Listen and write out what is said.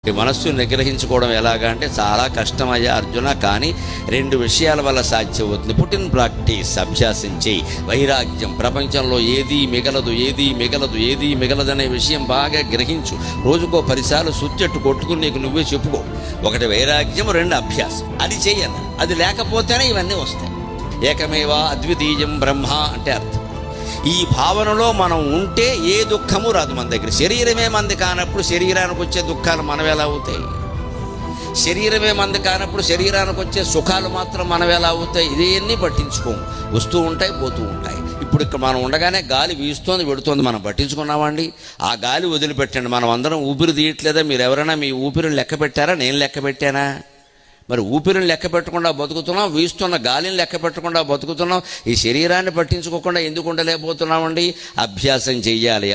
ఈ మనస్సును నిగ్రహించుకోవడం ఎలాగా అంటే చాలా కష్టమయ్యా అర్జున. కానీ 2 విషయాల వల్ల సాధ్యమవుతుంది. పుట్టిన ప్రాక్టీస్, అభ్యాసం చేయి. వైరాగ్యం, ప్రపంచంలో ఏదీ మిగలదనే విషయం బాగా గ్రహించు. రోజుకో 10 సార్లు సుత్తెట్టు కొట్టుకుని నీకు నువ్వే చెప్పుకో. 1 వైరాగ్యం, 2 అభ్యాసం. అది చెయ్యాలి. అది లేకపోతేనే ఇవన్నీ వస్తాయి. ఏకమేవా అద్వితీయం బ్రహ్మ అంటే అర్థం. ఈ భావనలో మనం ఉంటే ఏ దుఃఖము రాదు మన దగ్గర. శరీరమే మంది కానప్పుడు శరీరానికి వచ్చే దుఃఖాలు మనవి ఎలా అవుతాయి? శరీరమే మంది కానప్పుడు శరీరానికి వచ్చే సుఖాలు మాత్రం మనవి ఎలా అవుతాయి? ఇదేన్నీ పట్టించుకోము. వస్తూ ఉంటాయి, పోతూ ఉంటాయి. ఇప్పుడు ఇక్కడ మనం ఉండగానే గాలి వీస్తోంది, పెడుతోంది, మనం పట్టించుకున్నామండి? ఆ గాలి వదిలిపెట్టండి. మనం అందరం ఊపిరి తీయట్లేదా? మీరు ఎవరైనా మీ ఊపిరిని లెక్క పెట్టారా? నేను లెక్క పెట్టానా? మరి ఊపిరిని లెక్క పెట్టకుండా బతుకుతున్నాం, వీస్తున్న గాలిని లెక్క పెట్టకుండా బతుకుతున్నాం. ఈ శరీరాన్ని పట్టించుకోకుండా ఎందుకు ఉండలేకపోతున్నామండి? అభ్యాసం చెయ్యాలి.